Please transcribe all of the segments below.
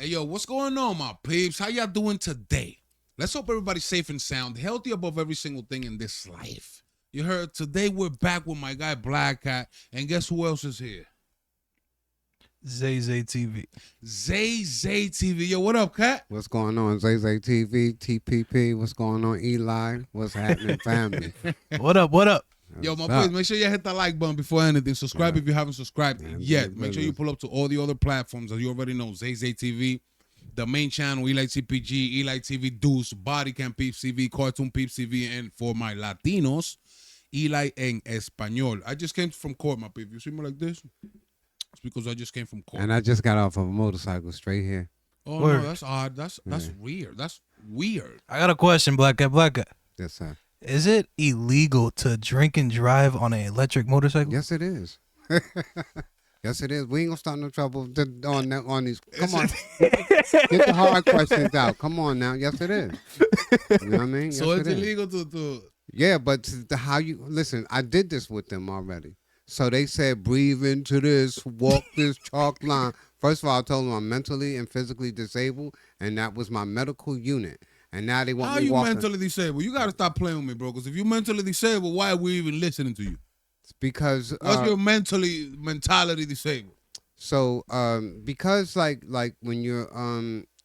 Hey, yo, what's going on, my peeps? How y'all doing today? Let's hope everybody's safe and sound, healthy above every single thing in this life. You heard? Today we're back with my guy Black Cat, and guess who else is here? Zay TV. Zay TV. Yo, what up, Cat? What's going on, Zay TV, TPP? What's going on, Eli? What's happening, family? What up? What up? Yo, my boys, make sure you hit that like button before anything. Subscribe if you haven't subscribed yet. Make sure you pull up to all the other platforms, as you already know. Zay TV, the main channel, ELY CPG, ELY TV Deuce, Body Cam Peeps TV, Cartoon Peeps TV, and for my Latinos, ELY en Español. I just came from court, my peeps. You see me like this? It's because I just came from court. And I just got off of a motorcycle straight here. Oh, no, that's odd. That's weird. That's weird. I got a question, Black Cat. Yes, sir. Is it illegal to drink and drive on an electric motorcycle? Yes, it is. Yes, it is. We ain't gonna start no trouble on these. Come on, get the hard questions out. Come on now. Yes, it is. You know what I mean? So yes, it's illegal to. Yeah, but how you listen? I did this with them already. So they said, breathe into this, walk this chalk line. First of all, I told them I'm mentally and physically disabled, and that was my medical unit. And now they want How me you walking. mentally disabled? You got to stop playing with me, bro. Because if you're mentally disabled, why are we even listening to you? It's because what's your mentality disabled? So because like when you're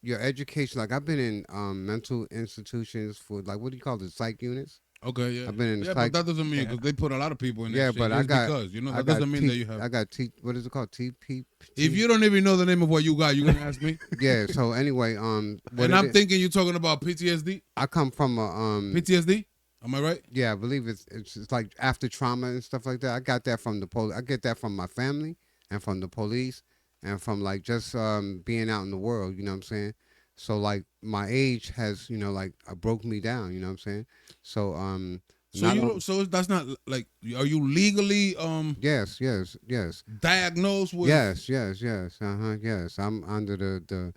your education, like I've been in mental institutions for like, what do you call it, psych units? Okay, yeah. I've been in psych. But that doesn't mean because they put a lot of people in there. Yeah, but I got because that doesn't mean that you have. I got what is it called? TP. If you don't even know the name of what you got, you gonna ask me? Yeah. So anyway, and I'm thinking you're talking about PTSD. I come from a PTSD. Am I right? Yeah, I believe it's like after trauma and stuff like that. I got that from the police. I get that from my family and from the police and from like just being out in the world. You know what I'm saying? So like my age has, like broke me down. You know what I'm saying? So So that's not like, are you legally Yes. diagnosed with? Yes. Yes. I'm under the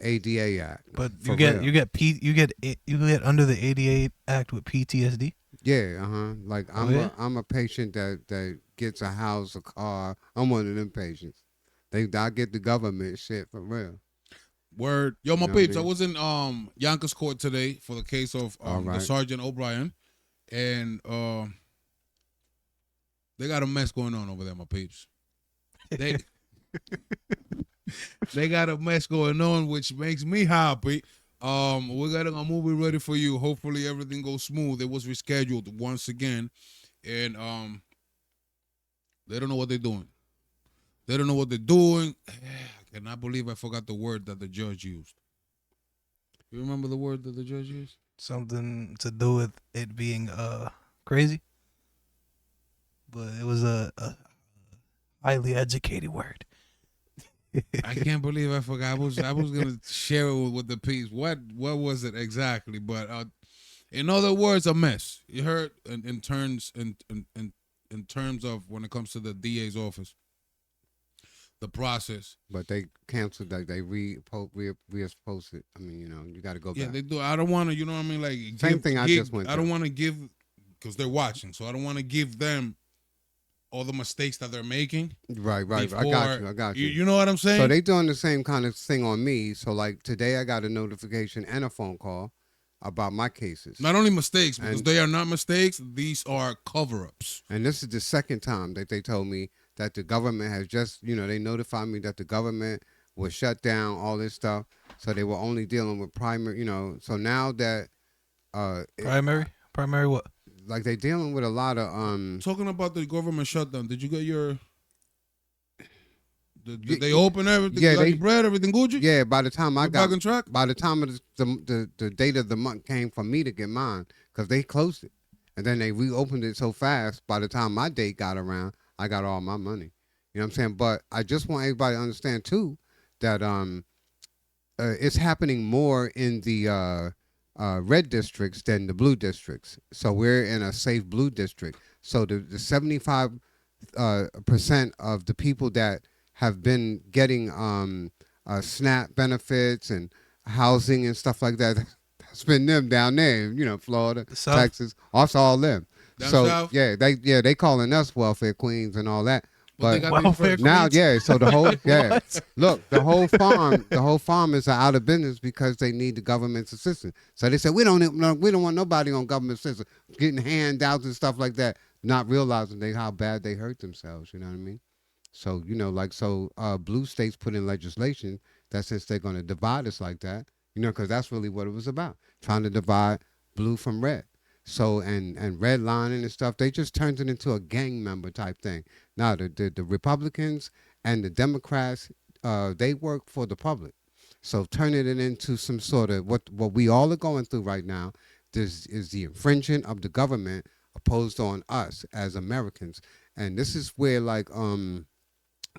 ADA Act. But you get under the ADA Act with PTSD? Yeah, Like I'm a patient that gets a house, a car. I'm one of them patients. I get the government shit for real. Word. Yo, my peeps, I was in Yonkers court today for the case of the Sergeant O'Brien. And they got a mess going on over there, my peeps. They got a mess going on, which makes me happy. We got a movie ready for you. Hopefully everything goes smooth. It was rescheduled once again. And they don't know what they're doing. They don't know what they're doing. I cannot believe I forgot the word that the judge used. You remember the word that the judge used? Something to do with it being crazy. But it was a highly educated word. I can't believe I forgot. I was gonna share it with the piece. What was it exactly? But in other words, a mess. You heard in terms of when it comes to the DA's office, the process. But they canceled that. They reposted it. I mean, you got to go back. Yeah, they do. I don't want to. You know what I mean? Like same thing. I just went. I don't want to give because they're watching, so I don't want to give them all the mistakes that they're making. Right. I got you. You know what I'm saying? So they doing the same kind of thing on me. So like today I got a notification and a phone call about my cases. Not only mistakes, because they are not mistakes. These are cover-ups. And this is the second time that they told me that the government has just, they notified me that the government was shut down, all this stuff. So they were only dealing with primary, so now that... Primary what? Like they dealing with a lot of talking about the government shutdown. Did you get your? Did they open everything? Yeah, they bread everything Gucci. Yeah, by the time I got back on track. By the time of the date of the month came for me to get mine, because they closed it, and then they reopened it so fast. By the time my date got around, I got all my money. You know what I'm saying? But I just want everybody to understand too that it's happening more in the red districts than the blue districts. So we're in a safe blue district. So the 75% of the people that have been getting SNAP benefits and housing and stuff like that, that's been them down there, Florida, Texas, also all them. Down so south? they calling us welfare queens and all that. But they got these welfare first. Now, yeah. So the whole, yeah. What? Look, the whole farm is out of business because they need the government's assistance. So they said we don't want nobody on government assistance, getting handouts and stuff like that, not realizing how bad they hurt themselves. You know what I mean? So blue states put in legislation that since they're going to divide us like that, because that's really what it was about, trying to divide blue from red. So and redlining and stuff, they just turned it into a gang member type thing. Now the Republicans and the Democrats, they work for the public. So turning it into some sort of what we all are going through right now, this is the infringement of the government opposed on us as Americans. And this is where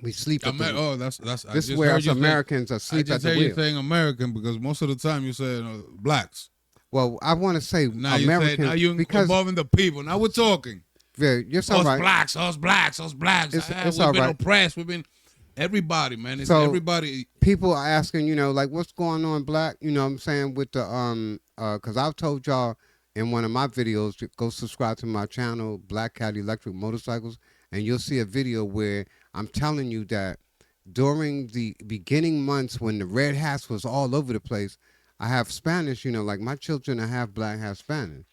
we sleep at the that's this is where us Americans are asleep at the wheel. I just heard you saying American because most of the time you say blacks. Well, I want to say now Americans now you're because involving the people. Now we're talking. Yeah, you're so right. Us blacks. It's We've all been right. oppressed. We've been everybody, man. It's So, everybody. People are asking, what's going on, black? You know what I'm saying with the because I've told y'all in one of my videos to go subscribe to my channel, Black Cat Electric Motorcycles, and you'll see a video where I'm telling you that during the beginning months when the red hats was all over the place, I have Spanish, like my children are half black, half Spanish.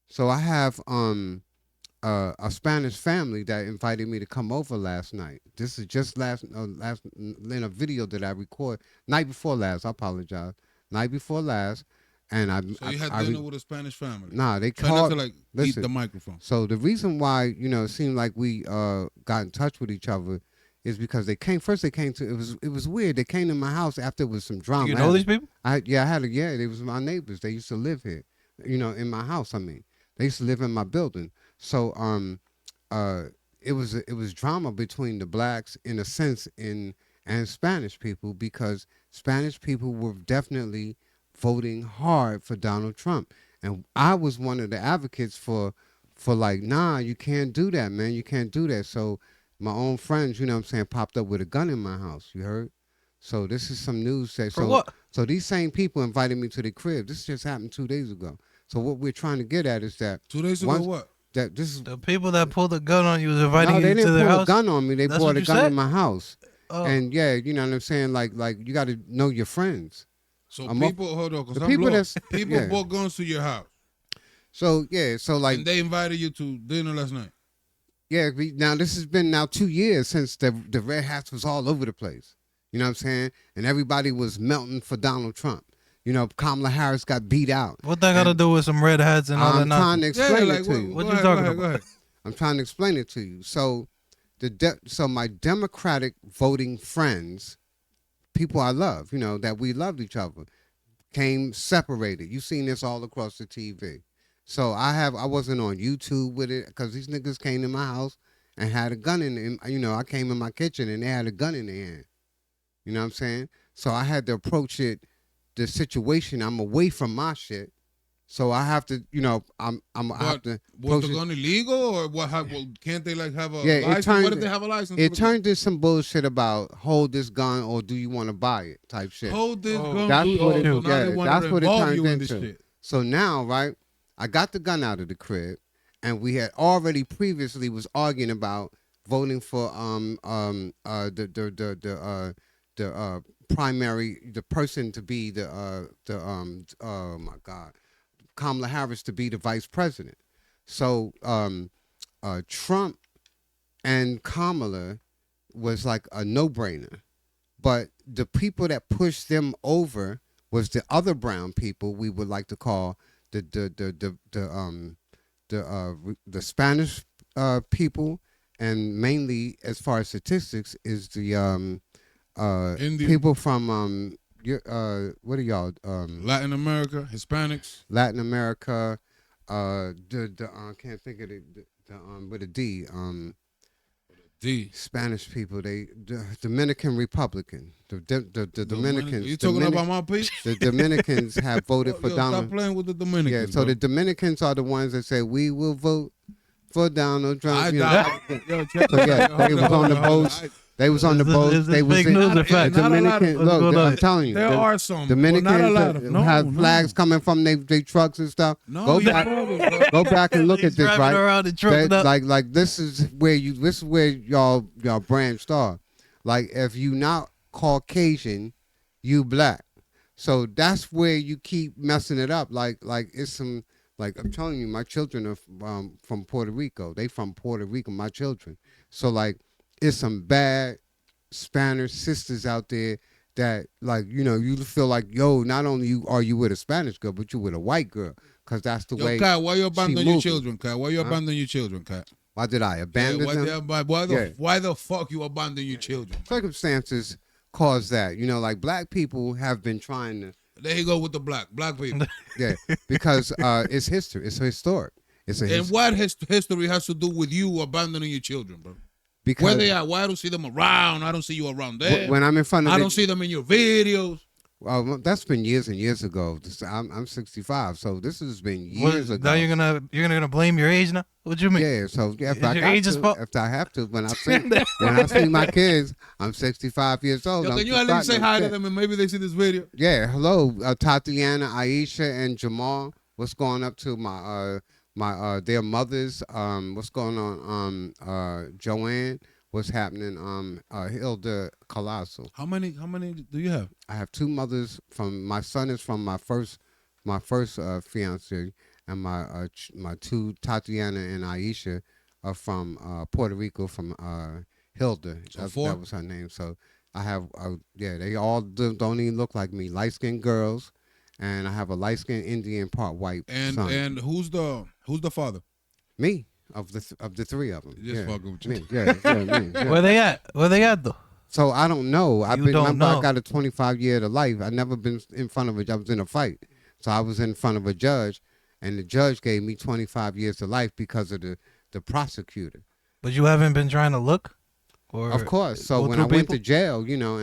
So I have a Spanish family that invited me to come over last night. This is just last in a video that I recorded night before last. I apologize. Night before last, and So you had dinner with a Spanish family? Nah, they Try called. not to eat the microphone. So the reason why it seemed like we got in touch with each other is because they came to it was weird. They came to my house after it was some drama. You know these people? They was my neighbors. They used to live here, in my house. I mean, they used to live in my building. So it was drama between the blacks in a sense and Spanish people because Spanish people were definitely voting hard for Donald Trump, and I was one of the advocates for nah, you can't do that, man. You can't do that. So my own friends, popped up with a gun in my house. You heard? So this is some news that For what? So these same people invited me to the crib. This just happened 2 days ago. So what we're trying to get at is that 2 days ago, what? That this is The people that pulled the gun on you was inviting no, they you to didn't their pull house. a gun on me. They That's brought what a you gun said? in my house. Oh. And yeah, you know what I'm saying? Like you got to know your friends. So I'm people, hold on, the because people I'm lost. that's- People yeah. brought guns to your house, So yeah, so like and they invited you to dinner last night. yeah. Now this has been 2 years since the red hats was all over the place. You know what I'm saying? And everybody was melting for Donald Trump. Kamala Harris got beat out. What that got to do with some red hats and all that I'm trying nonsense? to explain it to you. What you talking about? Go ahead. I'm trying to explain it to you. So so my Democratic voting friends, people I love, that we loved each other, came separated. You've seen this all across the TV. So I wasn't on YouTube with it because these niggas came to my house and had a gun in them. I came in my kitchen and they had a gun in their hand. You know what I'm saying? So I had to approach the situation. I'm away from my shit. So I have to, I have to. Was the gun illegal or what? Can't they have a license? What if they have a license? It turned into some bullshit about hold this gun or do you want to buy it type shit. Hold this gun. That's what it, so now yeah, they want that's to what it involve turned you in this into. shit. So now, right, I got the gun out of the crib, and we had already previously was arguing about voting for the primary, the person to be oh my God, Kamala Harris to be the vice president. So Trump and Kamala was like a no-brainer, but the people that pushed them over was the other brown people we would like to call the Spanish people, and mainly as far as statistics is the people from what are y'all Latin America, Hispanics, Latin America, can't think of the with a D Spanish people, the Dominican Republican, the Dominicans. You talking about my piece? The Dominicans have voted for Donald. Stop playing with the Dominicans. Yeah, so bro. the Dominicans are the ones that say we will vote for Donald Trump. Check So yeah, they was on the boats. They was on the boat. Is this They was fake in news or the fact? Not a lot of- Dominican. what's Look, going on? I'm telling you, There are some, but Dominicans not a lot of. No, have no. flags coming from their trucks and stuff. No, Go you back, brothers, bro. go back and look He's at this, driving right? around in trucks That, now. like this is where y'all branched off. Like if you not Caucasian, you black. So that's where you keep messing it up. Like it's some. Like I'm telling you, my children are from Puerto Rico. They from Puerto Rico, my children. So like, it's some bad Spanish sisters out there that like, you feel like, yo, not only are you with a Spanish girl, but you with a white girl, because that's the way. Kat, why you abandon she your moving. children, Kat? Why you abandon your children, Kat? Why did I abandon them? Why the fuck you abandon your children? Circumstances cause that. Like black people have been trying to. There you go with the black people. Yeah, because it's history. It's historic. And what history has to do with you abandoning your children, bro? Because where they at? Why I don't see them around? I don't see you around there. When I'm in front of I don't see them in your videos. Well, that's been years and years ago. I'm 65, so this has been years ago. Now you're gonna blame your age now? What you mean? Yeah, so if Is your age is fault? if I have to, when I see my kids, I'm 65 years old. Yo, can you at least say hi to them and maybe they see this video? Yeah, hello, Tatiana, Aisha, and Jamal. What's going up to my their mothers? What's going on? Joanne. What's happening? Hilda Colossal. How many do you have? I have two mothers. My son is from my first fiance, and my two, Tatiana and Aisha, are from Puerto Rico, from Hilda. So four? That was her name. So I have they all don't even look like me. Light skinned girls, and I have a light skinned Indian part white son. And who's the father? Me. Of the three of them. Just fucking with you. Me. Yeah, me. Yeah. Where they at though? So I don't know. I know. got a 25-year to life. I never been in front of I was in a fight. So I was in front of a judge, and the judge gave me 25 years to life because of the prosecutor. But you haven't been trying to look? Or of course. So when I went to jail, and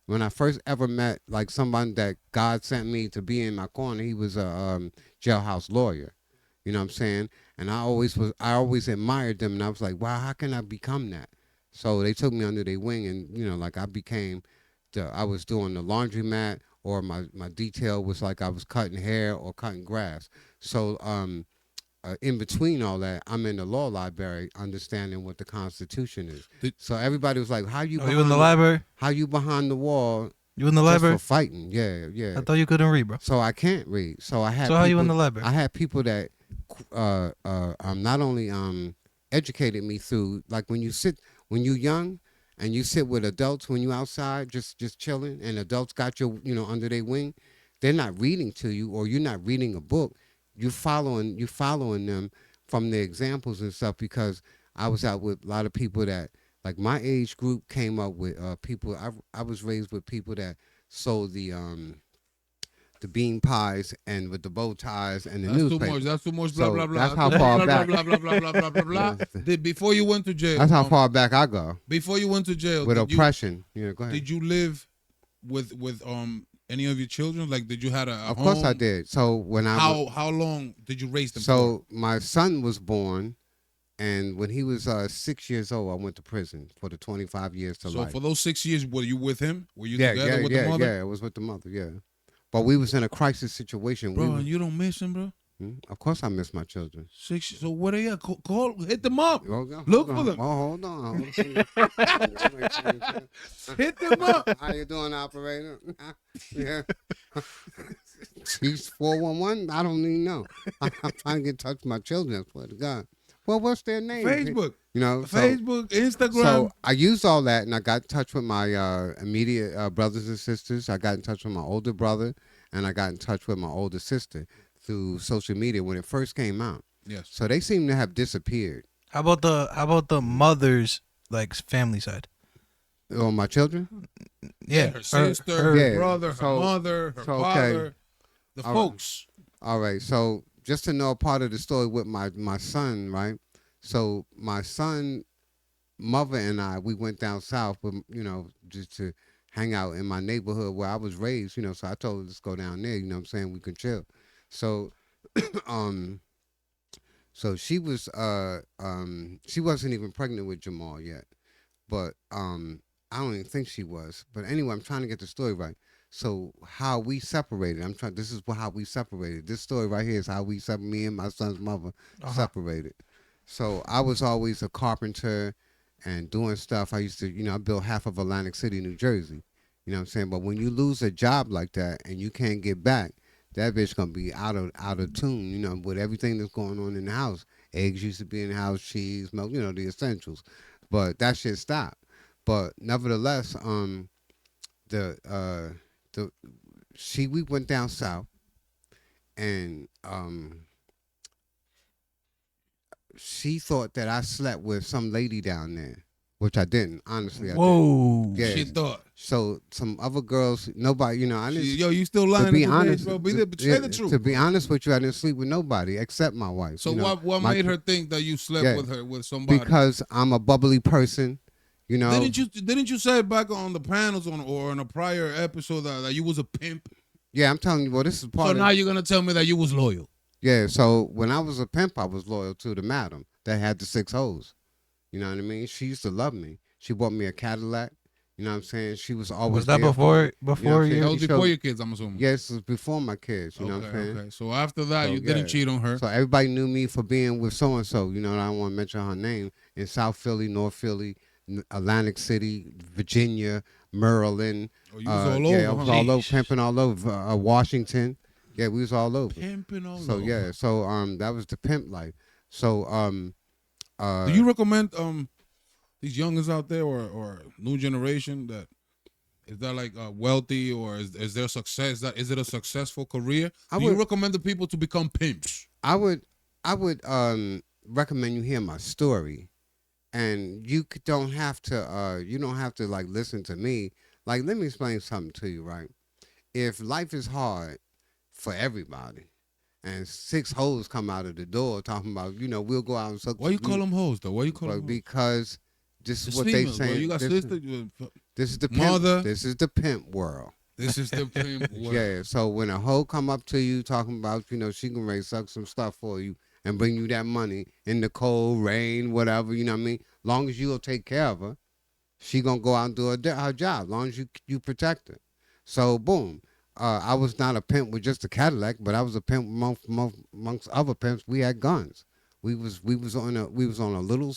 when I first ever met like someone that God sent me to be in my corner, he was a jailhouse lawyer. You know what I'm saying? And I always admired them, and I was like, wow, how can I become that? So they took me under their wing, and like I was doing the laundromat, or my detail was like I was cutting hair or cutting grass. So in between all that, I'm in the law library understanding what the Constitution is. So everybody was like, you in the library? How you behind the wall? You in the just library? For fighting, yeah. I thought you couldn't read, bro. So I can't read. So how you in the library? I had people that not only educated me through, like when you're young and you sit with adults when you outside just chilling, and adults got your under their wing, they're not reading to you, or you're not reading a book, you following them from their examples and stuff. Because I was out with a lot of people that, like, my age group came up with people. I was raised with people that sold the bean pies and with the bow ties and the newspaper. That's too much. Blah blah blah. That's how far back. Blah blah blah blah blah blah blah. Before you went to jail. That's how far back I go. Before you went to jail. With oppression. Go ahead. Did you live with any of your children? Like, did you have a Of home? course I did. So when how long did you raise them? So my son was born, and when he was 6 years old, I went to prison for the 25 years to life. So for those 6 years, were you with him? Were you together with the mother? Yeah, I was with the mother. Yeah. But we was in a crisis situation. Bro, and you don't miss him, bro? Of course I miss my children. 6 years. So where they at? Call, hit them up. Look for them. Oh, hold on. Hit them up. How you doing, operator? Yeah. He's 411. I don't even know. I'm trying to get in touch with my children. I swear to God. Well, what's their name? Facebook. Facebook, Instagram. So I used all that, and I got in touch with my immediate brothers and sisters. I got in touch with my older brother, and I got in touch with my older sister through social media when it first came out. Yes. So they seem to have disappeared. How about the mother's family side? Oh, my children? Yeah, her sister, her brother, her mother, her father, the folks. All right. So just to know a part of the story with my son, right? So my son, mother, and we went down south, with, just to hang out in my neighborhood where I was raised, So I told her, let's go down there, what I'm saying? We can chill. So, so she was, she wasn't even pregnant with Jamal yet. but I don't even think she was. But anyway, I'm trying to get the story right. So how we separated? This is how we separated. This story right here is how we separated. Me and my son's mother separated. So I was always a carpenter and doing stuff. I used to, I built half of Atlantic City, New Jersey. You know what I'm saying? But when you lose a job like that and you can't get back, that bitch gonna be out of tune, with everything that's going on in the house. Eggs used to be in the house, cheese, milk, the essentials. But that shit stopped. But nevertheless, we went down south, and she thought that I slept with some lady down there, which I didn't. Honestly, I Whoa. didn't. Yeah. She thought. So some other girls, nobody, I didn't. Yo, you still lying? To be honest, bro. Say the truth. To be honest with you, I didn't sleep with nobody except my wife. So what made her think that you slept with somebody? Because I'm a bubbly person. Didn't you say back on the panels or in a prior episode that you was a pimp? Yeah, I'm telling you. Well, this is part. So now you're gonna tell me that you was loyal? Yeah. So when I was a pimp, I was loyal to the madam that had the 6 hoes. You know what I mean? She used to love me. She bought me a Cadillac. You know what I'm saying? She was always. Was that before you? That was before your kids, I'm assuming. Yes, it was before my kids. You know what I'm saying? Okay. So after that, you didn't cheat on her. So everybody knew me for being with so and so. I don't want to mention her name, in South Philly, North Philly, Atlantic City, Virginia, Maryland. Oh, you was all over. Yeah, I was all over, pimping all over. Washington. Yeah, we was all over. Pimping all over. So yeah, that was the pimp life. So do you recommend these youngers out there or new generation that is that like wealthy or is there success? Is it a successful career? Do you recommend the people to become pimps? I would recommend you hear my story. And you don't have to like listen to me. Like, let me explain something to you, right? If life is hard for everybody, and 6 hoes come out of the door talking about, we'll go out and suck. Why you call them hoes though? Why you call them hoes? Because this is what females, they say. You got sister. This is the mother. Pimp. This is the pimp world. This is the pimp world. Yeah. So when a hoe come up to you talking about, she can ready suck some stuff for you and bring you that money in the cold, rain, whatever, you know what I mean? Long as you'll take care of her, she gonna go out and do her job. Long as you protect her. So boom, I was not a pimp with just a Cadillac, but I was a pimp amongst other pimps. We had guns. We was on a little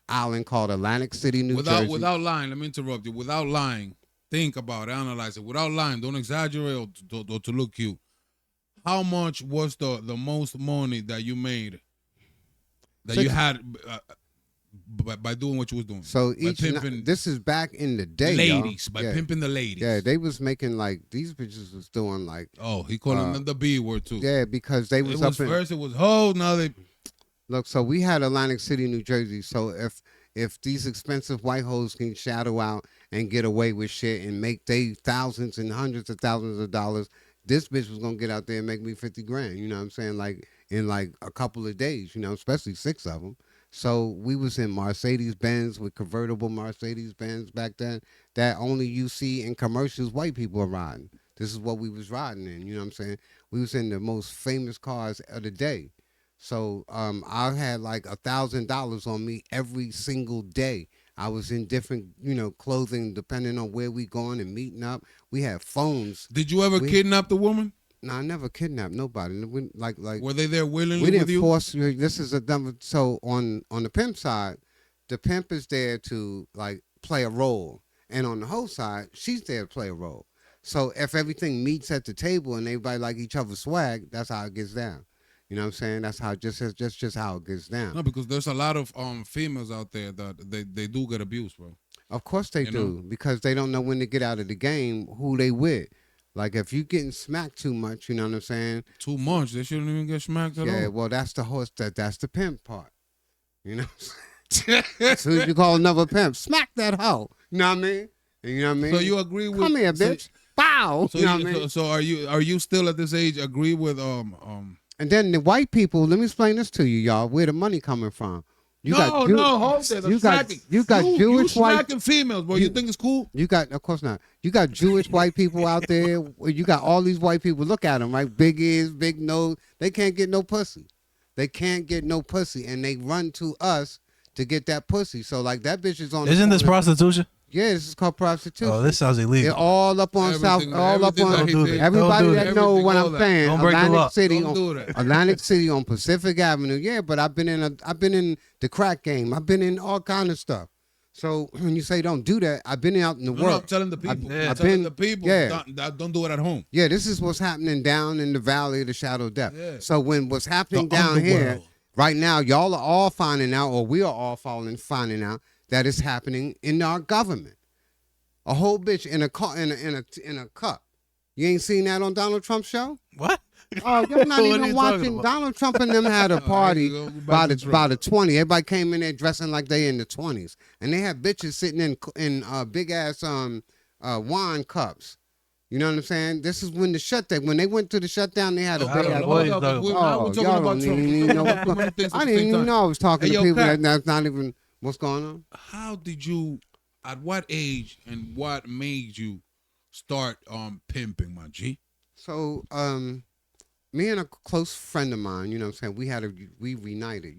island called Atlantic City, New Jersey. Without lying, let me interrupt you. Without lying, think about it, analyze it. Without lying, don't exaggerate or to look cute. How much was the most money that you made that you had by doing what you was doing? So this is back in the day, ladies, pimping the ladies. Yeah, they was making like these bitches was doing like. Oh, he called them the B word too. Yeah, because they was up first it was hoes, now they. Look, so we had Atlantic City, New Jersey. So if these expensive white hoes can shadow out and get away with shit and make they thousands and hundreds of thousands of dollars. This bitch was gonna get out there and make me 50 grand. You know what I'm saying? Like in like a couple of days. Especially 6 of them. So we was in Mercedes Benz with convertible Mercedes Benz back then. That only you see in commercials. White people are riding. This is what we was riding in. You know what I'm saying? We was in the most famous cars of the day. So I had like $1,000 on me every single day. I was in different, clothing depending on where we going and meeting up. We had phones. Did you ever kidnap the woman? No, I never kidnapped nobody. Like were they there willingly? We didn't with you? force you. This is a dumb. So on the pimp side, the pimp is there to like play a role, and on the hoe side, she's there to play a role. So if everything meets at the table and everybody like each other's swag, that's how it gets down. You know what I'm saying? That's how just how it gets down. No, because there's a lot of females out there that they do get abused, bro. Of course they do, because they don't know when to get out of the game, who they with. Like if you getting smacked too much, you know what I'm saying? Too much, they shouldn't even get smacked at all. Yeah, well that's the horse that's the pimp part. You know what I'm saying? As soon as you call another pimp, smack that hoe. You know what I mean? You know what I mean? So you agree with? Come here, bitch. Bow. So you know what I mean? So are you still at this age agree with And then the white people, let me explain this to you, y'all. Where the money coming from? Hold there. You got Jewish white smacking females, bro. You think it's cool? You got, of course not. You got Jewish white people out there. You got all these white people. Look at them, right? Big ears, big nose. They can't get no pussy. They can't get no pussy, and they run to us to get that pussy. So like that bitch is on. Isn't this prostitution? Yeah, this is called prostitution. Oh, this sounds illegal. They're all up on Everything- South, all up everything on that he did. everybody Don't do that that. know what Everything, I'm all saying. Don't break the Atlantic law. City Don't on do that. Atlantic City on Pacific Avenue. Yeah, but I've been in the crack game. I've been in all kind of stuff. So when you say don't do that, I've been out in the No, world. I'm telling the people. Yeah. I'm telling been- the people. yeah. Don't do it at home. Yeah, this is what's happening down in the valley of the shadow of death. Yeah. So when what's happening The down here underworld. right now, y'all are all finding out, or we are all finding out that it's happening in our government. A whole bitch in a car in a cup. You ain't seen that on Donald Trump's show? What? Oh, you're not What are even you talking watching. about? Donald Trump and them had a party go back by to the Trump. by the 20. Everybody came in there dressing like they in the 20s, and they had bitches sitting in big ass wine cups. You know what I'm saying? This is when when they went to the shutdown, they had a I big don't ass. know what he's talking Now Oh, we're talking y'all about don't Trump. even know Too many things at I the didn't same even time. know I was talking Hey, to yo, people Cap. that's not even what's going on. How did you? At what age and what made you start pimping, my G? So, me and a close friend of mine, you know what I'm saying, we reunited.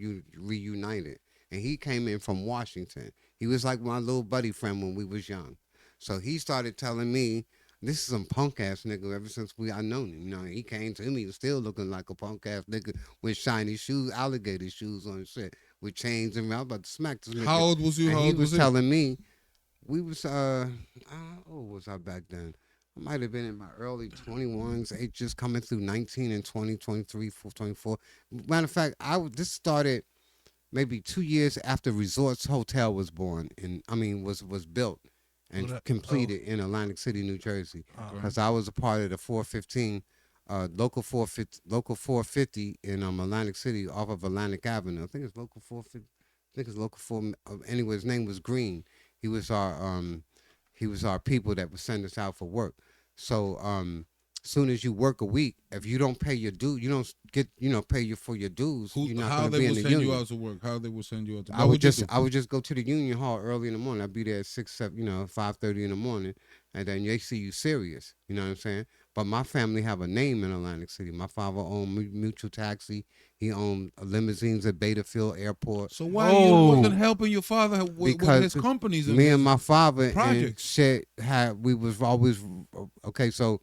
And he came in from Washington. He was like my little buddy friend when we was young. So he started telling me, this is some punk ass nigga ever since I known him. You know, he came to me still looking like a punk ass nigga with shiny shoes, alligator shoes on and shit, with chains and I was about to smack this nigga. How old was you? And How he old was was telling me, we was how old was I back then? I might have been in my early 21s, just coming through 19 and 20, 23, 24. Matter of fact, this started maybe 2 years after Resorts Hotel was born, was built and completed in Atlantic City, New Jersey. Because I was a part of the 415, local 450 in Atlantic City off of Atlantic Avenue. I think it's local 450. I think it's local 4. Anyway, his name was Green. He was our people that would send us out for work. So soon as you work a week, if you don't pay your due, you don't get pay for your dues. You're not How going to they be in would the send union. you out to work? How they would send you out to work? I would just go to the union hall early in the morning. I'd be there at 5:30 in the morning, and then they see you serious. You know what I'm saying? But my family have a name in Atlantic City. My father owned Mutual Taxi. He owned limousines at Beta Field Airport. So why you wasn't helping your father with his companies? Me and my father projects. and shit we was always okay. So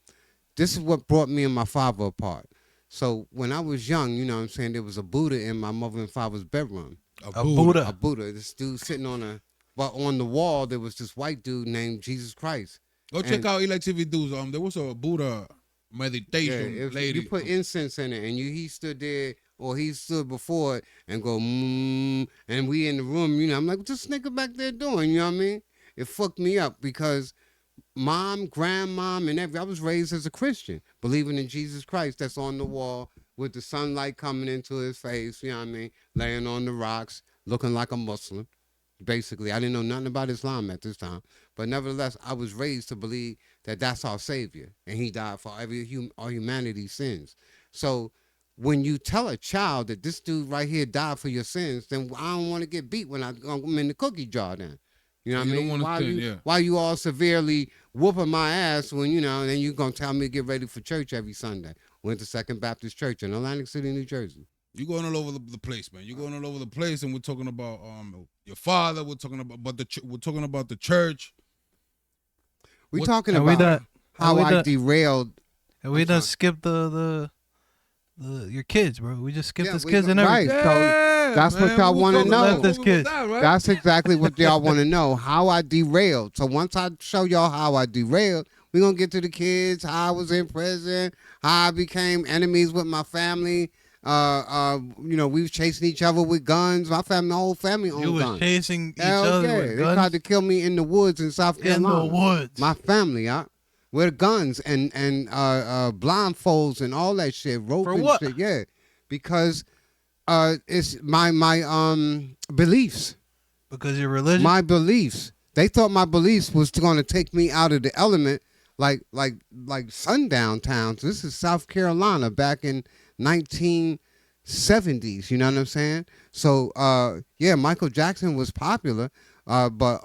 this is what brought me and my father apart. So when I was young, you know what I'm saying, there was a Buddha in my mother and father's bedroom. A Buddha. A Buddha. This dude sitting on the wall there was this white dude named Jesus Christ. Go check out ELY TV dudes. There was a Buddha meditation lady. You put incense in it, and he stood there, or he stood before it, and go, and we in the room, you know. I'm like, what's this nigga back there doing? You know what I mean? It fucked me up because mom, grandmom, and I was raised as a Christian, believing in Jesus Christ that's on the wall with the sunlight coming into his face, you know what I mean? Laying on the rocks, looking like a Muslim. Basically, I didn't know nothing about Islam at this time, but nevertheless, I was raised to believe that that's our Savior, and He died for all humanity's sins. So when you tell a child that this dude right here died for your sins, then I don't want to get beat when I'm in the cookie jar then. You know what I mean? Why you all severely whooping my ass when, and then you going to tell me to get ready for church every Sunday. Went to Second Baptist Church in Atlantic City, New Jersey. You're going all over the place, man. You're going all over the place, and we're talking about your father. We're talking about the church. We're talking about how I derailed. And we done skipped your kids, bro. We just skipped his kids and everything. Right. So that's what y'all want to know. Left his kids. That's exactly what y'all want to know. How I derailed. So once I show y'all how I derailed, we're going to get to the kids, how I was in prison, how I became enemies with my family. We was chasing each other with guns. My whole family owned guns. You was chasing each Hell other yeah. with guns? They tried to kill me in the woods in South Carolina. In the woods. My family, with guns and blindfolds and all that shit, rope For and what? shit. Yeah, because it's my beliefs. Because your religion. My beliefs. They thought my beliefs was going to take me out of the element, like sundown towns. This is South Carolina back in 1970s. You know what I'm saying? So Michael Jackson was popular, but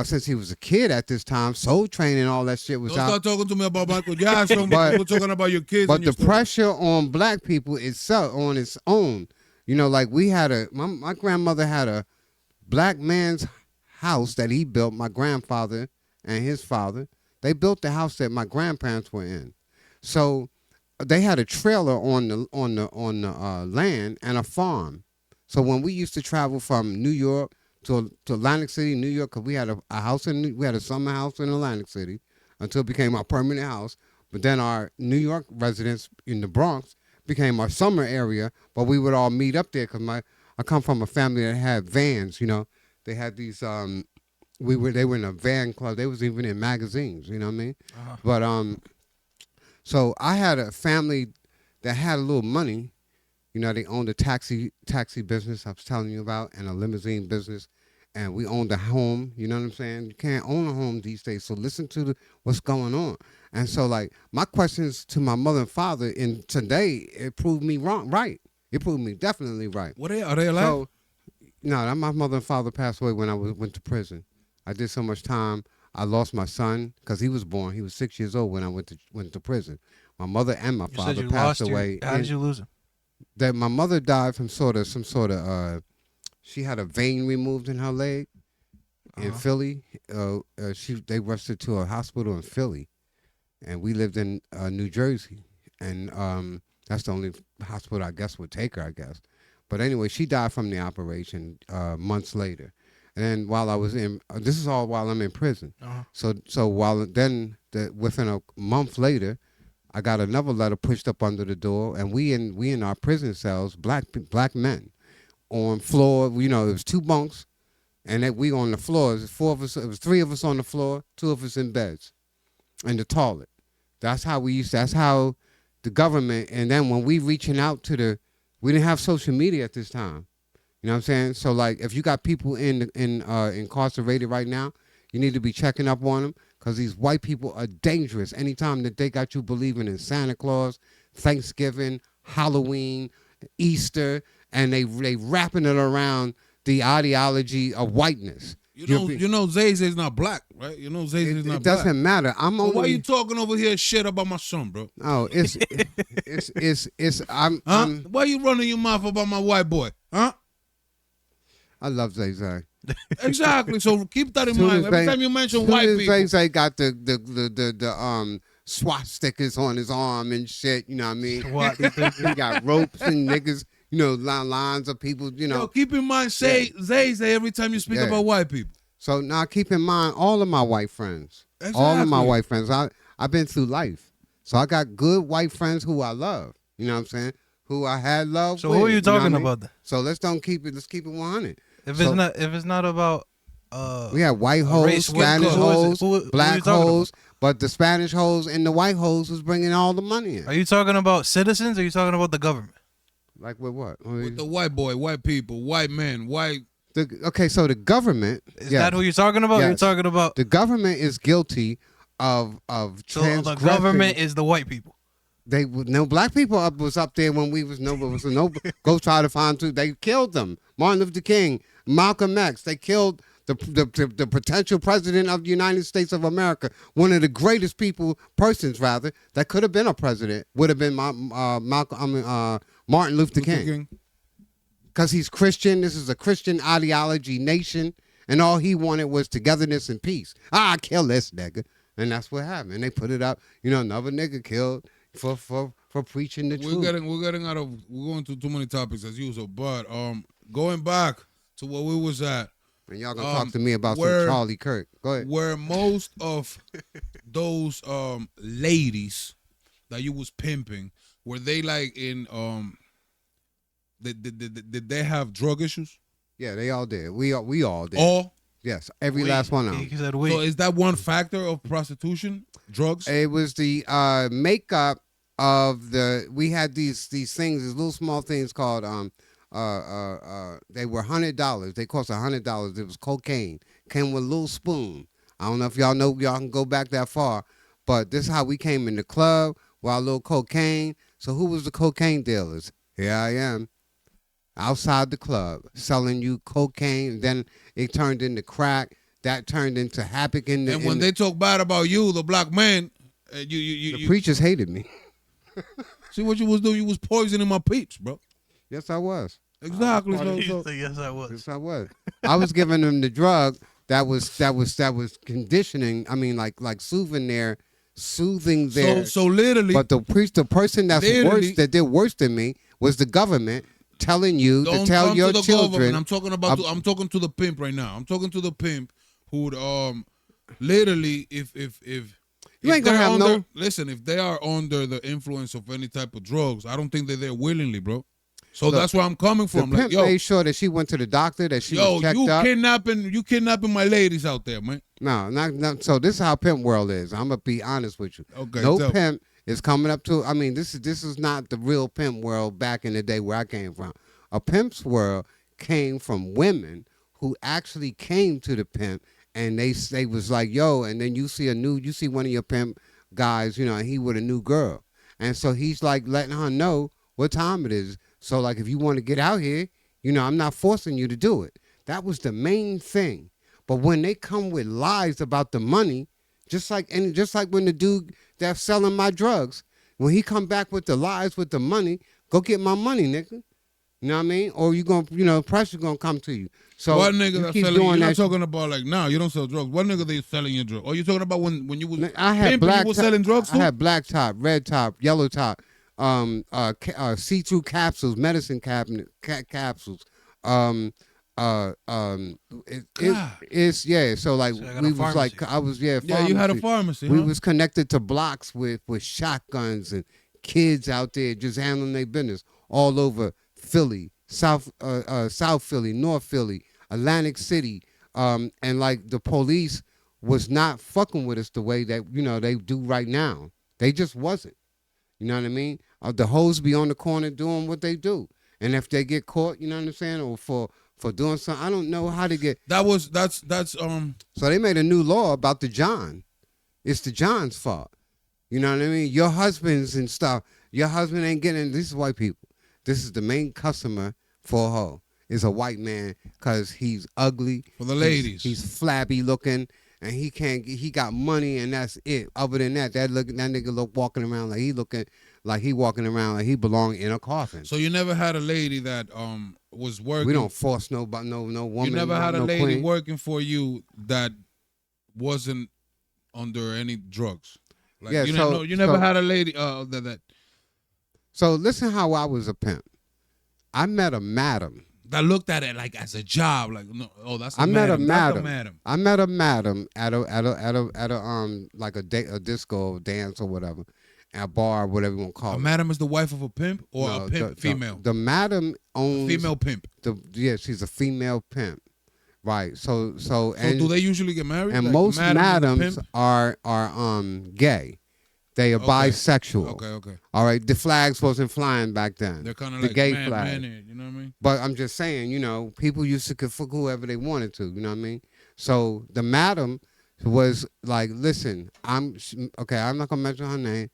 since he was a kid at this time, Soul Train and all that shit was Don't out. start talking to me about Michael Jackson. But- We're talking about your kids. But and your the pressure on black people itself on its own, like we had my grandmother had black man's house that he built, my grandfather and his father, they built the house that my grandparents were in. So they had a trailer on the land and a farm. So when we used to travel from New York to Atlantic City, New York, because we had a house we had a summer house in Atlantic City until it became our permanent house. But then our New York residence in the Bronx became our summer area. But we would all meet up there because I come from a family that had vans. You know, they had these. They were in a van club. They was even in magazines. You know what I mean? Uh-huh. But so I had a family that had a little money. You know, they owned a taxi business I was telling you about, and a limousine business, and we owned a home. You know what I'm saying? You can't own a home these days, so listen to what's going on. And so, like, my questions to my mother and father, and today it proved me wrong. Right? It proved me definitely right. Are they alive? So, no, my mother and father passed away when I went to prison. I did so much time. I lost my son because he was born. He was 6 years old when I went to prison. My mother and my father passed away. How did you lose him? That my mother died from some sort of she had a vein removed in her leg in Philly. They rushed her to a hospital in Philly, and we lived in New Jersey, and that's the only hospital I guess would take her. I guess, but anyway, she died from the operation months later. And then while I was in, this is all while I'm in prison. So while then within a month later, I got another letter pushed up under the door, and we in our prison cells, black men, on floor. You know, it was 2 bunks, and we on the floor. It was 4 of us. It was 3 of us on the floor, 2 of us in beds, in the toilet. That's how That's how the government. And then when we reaching out to we didn't have social media at this time. You know what I'm saying? So like, if you got people incarcerated right now, you need to be checking up on them. Because these white people are dangerous. Anytime that they got you believing in Santa Claus, Thanksgiving, Halloween, Easter, and they wrapping it around the ideology of whiteness. You know Zay's is not black, right? You know Zay's is not black. It doesn't matter. Why you talking over here shit about my son, bro? Oh, Why you running your mouth about my white boy? Huh? I love Zay. Exactly. So keep that in mind. Every time you mention white people, Zay got the swastikas on his arm and shit. You know what I mean? He got ropes and niggas. You know, lines of people. You know. Yo, keep in mind, Zay every time you speak about white people. So now keep in mind all of my white friends. Exactly. All of my white friends. I've been through life, so I got good white friends who I love. You know what I'm saying? Who I had love. So with, who are you talking about? Then? So let's keep it 100. If it's not about we have white hoes, Spanish hoes, black hoes, but the Spanish hoes and the white hoes was bringing all the money in. Are you talking about citizens or are you talking about the government? Like with what? With the white boy, white people, white men, white. Okay, so the government is that who you're talking about? Yes. You're talking about the government is guilty of so the government is the white people. Black people was up there when we was go try to find two. They killed them. Martin Luther King, Malcolm X. They killed the potential president of the United States of America. One of the greatest persons that could have been a president would have been Martin Luther King. Because he's Christian. This is a Christian ideology nation, and all he wanted was togetherness and peace. Kill this nigga, and that's what happened. And they put it up. You know, another nigga killed for preaching the truth. We're going to too many topics as usual, but going back to where we was at. And y'all gonna talk to me about some Charlie Kirk. Go ahead. Where most of those ladies that you was pimping, were they like in did they have drug issues? Yeah, they all did. We all did. All? Yes, every last one of them. So is that one factor of prostitution? Drugs? It was the makeup of we had these things, these little small things called they were $100. They cost $100. It was cocaine. Came with a little spoon. I don't know if y'all know, y'all can go back that far, but this is how we came in the club with our little cocaine. So who was the cocaine dealers? Here I am. Outside the club, selling you cocaine. Then it turned into crack. That turned into havoc in the. And when they talk bad about you, the black man, the preachers hated me. See what you was doing? You was poisoning my peeps, bro. Yes, I was. Exactly. You say, yes, I was. Yes, I was. I was giving them the drug that was conditioning. I mean, like soothing their. So literally. But the person that's worse, that did worse than me, was the government telling you to tell your children. I'm talking about. I'm talking to the pimp right now. I'm talking to the pimp who literally if you ain't gonna have no. Listen, if they are under the influence of any type of drugs, I don't think they're there willingly, bro. So look, that's where I'm coming from. The pimp made sure that she went to the doctor, that she was checked up. You kidnapping my ladies out there, man. No, not. So this is how pimp world is. I'm gonna be honest with you. Okay. No pimp is coming up to. I mean, this is not the real pimp world back in the day where I came from. A pimp's world came from women who actually came to the pimp. And they was like, yo, and then you see one of your pimp guys, and he with a new girl. And so he's like letting her know what time it is. So like if you want to get out here, I'm not forcing you to do it. That was the main thing. But when they come with lies about the money, just like when the dude that's selling my drugs, when he come back with the lies with the money, go get my money, nigga. You know what I mean? Or you gonna pressure gonna come to you. So what nigga that's selling? You're not talking about like now. You don't sell drugs. What nigga they selling your drugs? Or you talking about when you was pimping, you was selling drugs too? I had black top, red top, yellow top, see-through capsules, medicine capsules. It's yeah. So like we was like I was yeah. You had a pharmacy. We was connected to blocks with shotguns and kids out there just handling their business all over Philly, South Philly, North Philly, Atlantic City, and like the police was not fucking with us the way that they do right now. They just wasn't. You know what I mean? The hoes be on the corner doing what they do, and if they get caught, you know what I'm saying, or for doing something, I don't know how to get. That's. So they made a new law about the John. It's the John's fault. You know what I mean? Your husbands and stuff. Your husband ain't getting. This is white people. This is the main customer for a hoe. Is a white man because he's ugly. For the ladies. He's flabby looking and he got money and that's it. Other than that nigga walking around like he belong in a coffin. So you never had a lady that was working. We don't force no woman. You never had a lady queen. working for you that wasn't under any drugs. Like yeah, you never had a lady that. So listen how I was a pimp. I met a madam that looked at it like as a job. Like that's a I met madam. a madam. That's a madam. I met a madam at a like a disco dance or whatever, at a bar, whatever you want to call it. A madam is the wife of a pimp or a pimp female. The madam owns a female pimp. She's a female pimp. Right. So do they usually get married? And like most madams are gay. They are bisexual. Okay. All right. The flags wasn't flying back then. They're kind of the like gay flag. You know what I mean? But I'm just saying, people used to fuck whoever they wanted to. You know what I mean? So the madam was like, listen, I'm not gonna mention her name,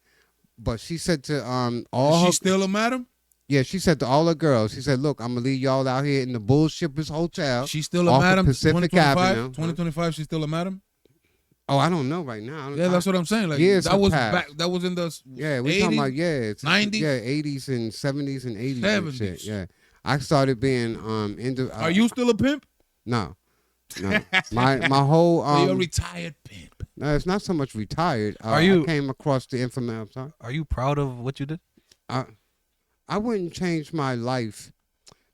but she said to all. Is she still a madam? Yeah, she said to all her girls, she said, look, I'm going to leave y'all out here in the Bullshippers Hotel. She's still a madam? Pacific Avenue. 2025, she's still a madam? Oh, I don't know right now. That's what I'm saying. Like that was in the we talking about it's 90s, 80s and 70s and 80s. 70s. And shit. Yeah, I started being into. Are you still a pimp? No. my whole. So you're a retired pimp. No, it's not so much retired. I came across the information. I'm sorry. Are you proud of what you did? I wouldn't change my life.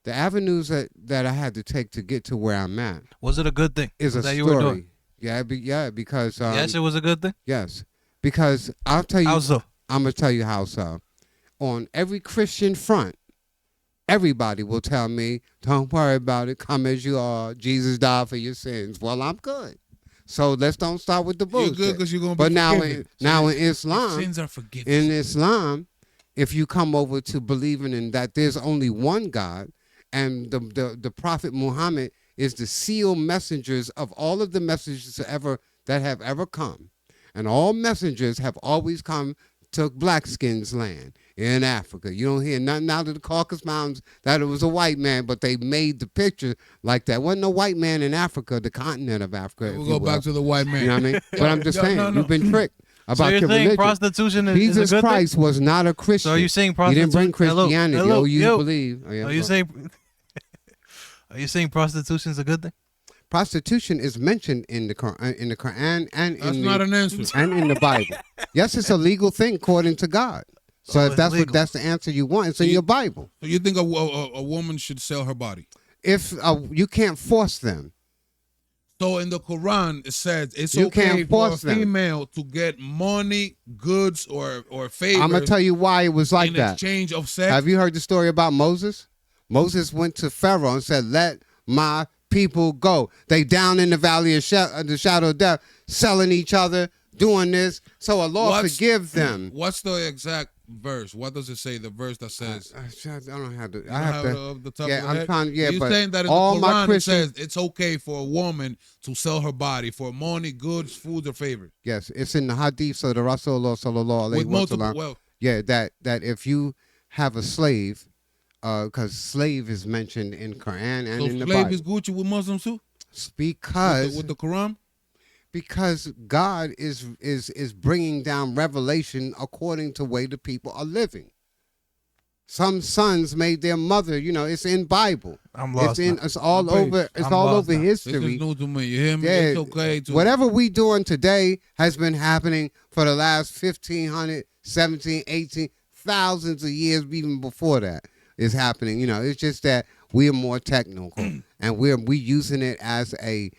The avenues that I had to take to get to where I'm at. Was it a good thing? Is a that story. You were doing? Yeah, because yes, it was a good thing. Yes, because I'll tell you. How so? I'm gonna tell you how so. On every Christian front, everybody will tell me, "Don't worry about it. Come as you are. Jesus died for your sins." Well, I'm good. So don't start with the bullshit. You're good because you're gonna be But forgiven. now in Islam, sins are forgiven. In Islam, if you come over to believing in that there's only one God, and the Prophet Muhammad is the sealed messengers of all of the messages that have ever come. And all messengers have always come to black skins land in Africa. You don't hear nothing out of the Caucasus Mountains that it was a white man, but they made the picture like that. Wasn't no white man in Africa, the continent of Africa. We'll go back to the white man. You know what I mean? But I'm just saying, you've been tricked about so you're your saying religion. Prostitution is Jesus a good Christ thing? was not a Christian. So are you saying prostitution? He didn't bring Christianity. Hello. You believe. Are you saying Are you saying prostitution is a good thing? Prostitution is mentioned in the Quran and That's in not the, an answer. and in the Bible. Yes, it's a legal thing according to God. So Oh, if it's that's legal. what that's the answer you want, it's in your Bible. So you think a woman should sell her body? If you can't force them, So in the Quran, it says it's You okay can't for a force them. female to get money, goods, or favors I'm gonna tell you why it was like in that. exchange of sex. Have you heard the story about Moses? Moses went to Pharaoh and said, "Let my people go." They down in the valley of the shadow of death, selling each other, doing this. So Allah forgive them. What's the exact verse? What does it say? The verse that says. I don't have to. You I don't have to. the top Yeah, of your I'm head? trying. Yeah, You're but saying that in all the my Quran it Christian. says it's okay for a woman to sell her body for money, goods, food, or favors. Yes, it's in the hadith of the Rasulullah sallallahu With alaihi multiple, wasallam. well, Yeah, that if you have a slave, because slave is mentioned in Quran and so in the slave Bible. is Gucci with Muslims too? Because With the Quran? because God is bringing down revelation according to way the people are living. Some sons made their mother, it's in Bible. I'm lost. It's all I'm over. It's I'm all lost over now. This history. is new to me. You hear me? Yeah, It's okay to Whatever we doing today has been happening for the last 1,500, 17, 18, thousands of years, even before that is happening. It's just that we're more technical and we using it as a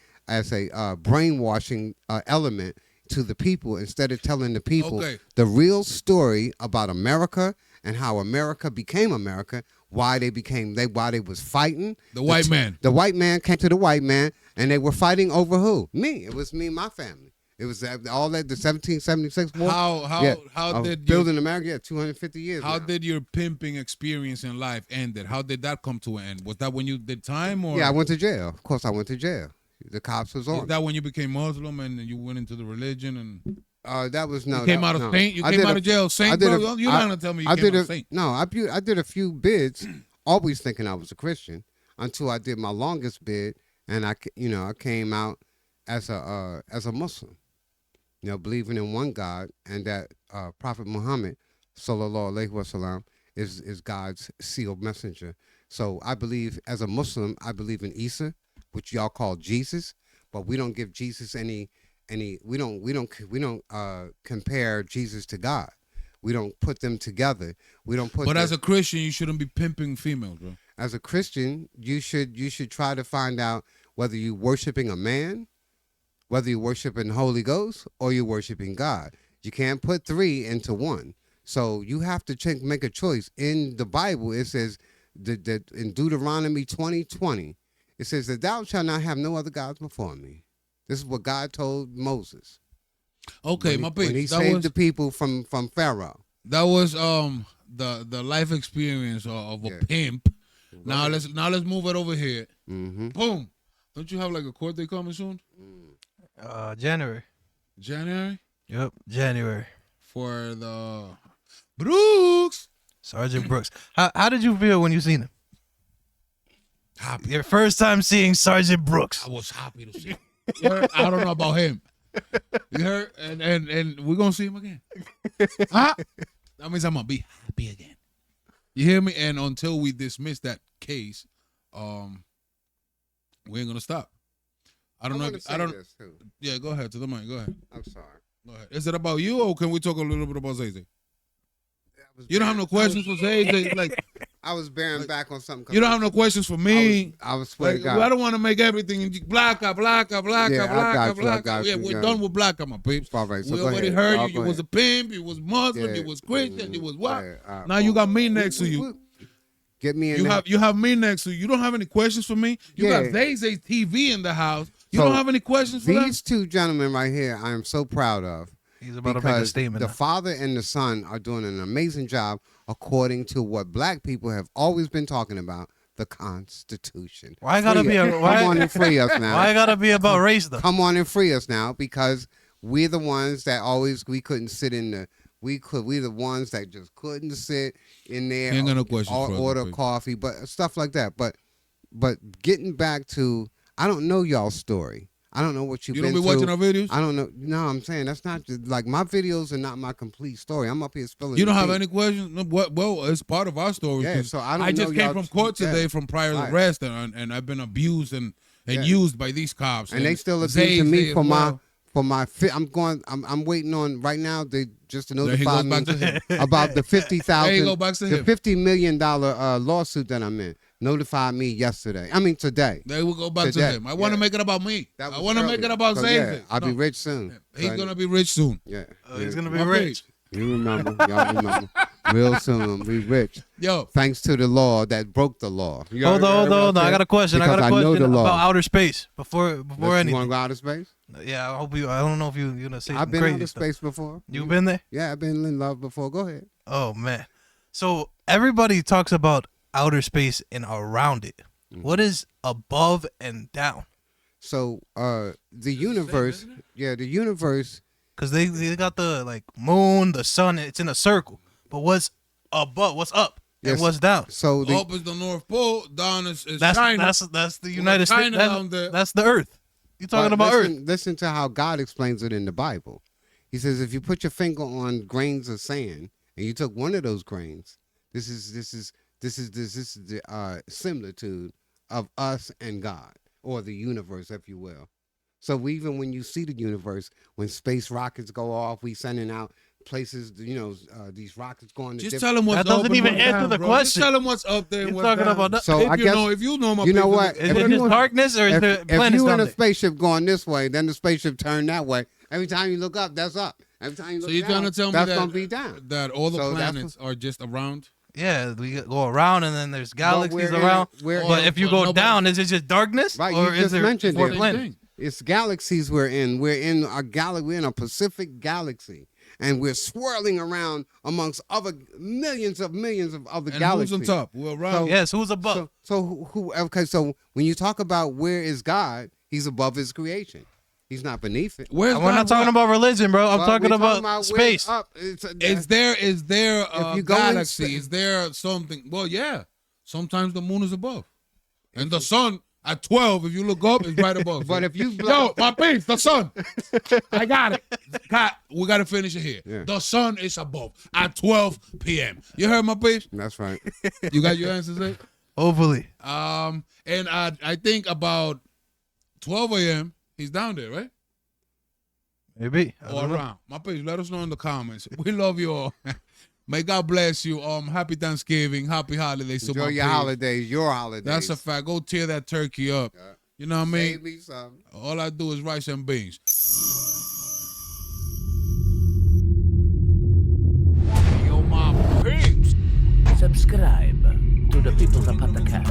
brainwashing element to the people instead of telling the people the real story about America and how America became America, why they was fighting. the white man. The white man came to the white man, and they were fighting over who? Me. It was me and my family. It was all that the 1776 war. How did building America? Yeah, 250 years. How now. did your pimping experience in life ended? How did that come to an end? Was that when you did time, or Yeah, I went to jail. Of course, I went to jail. The cops was on. is that when you became Muslim and you went into the religion and That was no. you came out of saint? You came out of jail saint, bro? You're not gonna tell me you came out of saint. No, I did a few bids, always thinking I was a Christian, until I did my longest bid, and I came out as a Muslim, believing in one God, and that Prophet Muhammad, sallallahu alaihi wasallam, is God's sealed messenger. So I believe, as a Muslim, I believe in Isa, which y'all call Jesus, but we don't give Jesus any. We don't compare Jesus to God. We don't put them together. We don't put. But as a Christian, you shouldn't be pimping females, bro. As a Christian, you should try to find out whether you're worshiping a man, whether you're worshiping the Holy Ghost, or you're worshiping God. You can't put three into one. So you have to make a choice. In the Bible, it says that in Deuteronomy 20:20, it says that thou shalt not have no other gods before me. This is what God told Moses. Okay, when he saved the people from Pharaoh. That was the life experience of a pimp. Now let's move it over here. Mm-hmm. Boom. Don't you have like a court date coming soon? January. January? Yep, January. For the Brooks. Sergeant Brooks. How did you feel when you seen him? Happy. Your first time seeing Sergeant Brooks. I was happy to see him. I don't know about him. You heard? And we're gonna see him again. That means I'm gonna be happy again. You hear me? And until we dismiss that case, we ain't gonna stop. I don't know. I don't. This too. Yeah, go ahead to the mic. Go ahead. I'm sorry. Go ahead. Is it about you, or can we talk a little bit about Zay? You don't have no questions for Zay? Like, I was bearing back on something. you don't have no questions for me. I was swear to Like, God. I don't want to make everything blacka. Yeah, we're done with blacka, my peeps. All right, so We go already ahead. heard Oh, you. go You was a ahead. pimp. You was Muslim. Yeah. You was Christian. You was what? Yeah, Now you got me next to you. Get me in there. You have me next to you. You don't have any questions for me. You got Zay TV in the house. You So, don't have any questions for These them? two gentlemen right here, I am so proud of. He's about to make a Because statement. the now. father and the son are doing an amazing job according to what black people have always been talking about, the Constitution. Why gotta be a Come on and free us now. Why gotta be about race though? Come on and free us now, because we're the ones that we couldn't sit in the we're the ones that just couldn't sit in there Ain't got no questions or for us, order please. coffee, but stuff like that. But getting back to, I don't know y'all's story. I don't know what you've You been don't be through. watching our videos? I don't know. No, I'm saying that's not just, like my videos are not my complete story. I'm up here spilling. You don't the have tea. any questions? No, well, it's part of our story. Yeah, 'cause so I don't I just know came y'all- from court today yeah. from prior Right. arrest, and I've been abused and Yeah. used by these cops. And they still Zay abusing me as for well. I'm waiting on right now. They just to There he notify goes back to me him. about the There you go, $50,000, back to the him. $50 million lawsuit that I'm in. Notified me yesterday. I mean today. There we go back to Today. him. I want to Yeah. make it about me. That I was want to make earlier. it about So, Zay. yeah, I'll be rich soon. He's So, gonna be rich soon. Yeah. He's gonna be My rich. You remember? Y'all remember? Real soon, we rich. Yo, Thanks to the law that broke the law. You Hold heard on. what I got a question. Because I know the law. about outer space before You want anything. to go outer space? Yeah, I hope you. I don't know if you're gonna say I've some been crazy outer stuff. space before. You've been there? Yeah, I've been in love before. Go ahead. Oh man. So everybody talks about outer space and around it. What is above and down? So the universe, the universe. Because they got the like moon, the sun. It's in a circle. But what's above? What's up? And Yes. what's down? So the up is the North Pole, down is That's China. that's the United States. China down there. That's the Earth. You talking but about Earth? listen to how God explains it in the Bible. He says if you put your finger on grains of sand and you took one of those grains, this is the similitude of us and God, or the universe, if you will. So even when you see the universe, when space rockets go off, we sending out places, these rockets going to Just different. tell him what's That doesn't up and even what's answer down, the bro. question. Just tell him what's up there. and You're what's talking down. about that. So if I you guess know, if you know my you know people, what? Is If it you- just darkness or is the if planets you down in a there? spaceship going this way, then the spaceship turn that way. Every time you look up, that's up. Every time you look So you're down, trying to tell me that's that gonna be down. that all the So that's planets are just around? Yeah, we go around and then there's galaxies we're in around. we're But in- if you but go nobody- down, is it just darkness? Right, or you is just there mentioned four it. planets? It's galaxies we're in. We're in a galaxy. We're in a Pacific galaxy, and we're swirling around amongst other millions of other And galaxies. who's on top? We're around. Yes, who's above? So who? Okay, so when you talk about where is God, He's above His creation. He's not beneath it. Where's We're not talking about religion, bro. I'm But talking we're about where space. Up. Is there If a you go in galaxy? spa- Is there something? Well, yeah. Sometimes the moon is above, and the sun at 12. If you look up, is right above. But if you Yo, my piece, the sun. I got it. We got to finish it here. Yeah. The sun is above at 12 p.m. You heard my piece? That's right. You got your answers there? Hopefully. And I think about 12 a.m. he's down there, right? Maybe. I Or don't know. around. My piece, let us know in the comments. We love you all. May God bless you. Happy Thanksgiving. Happy holidays. to Enjoy my your peeps. holidays. Your holidays. That's a fact. Go tear that turkey up. You know what I mean? Save me some. All I do is rice and beans. Yo, my peeps. Subscribe to the People's Podcast.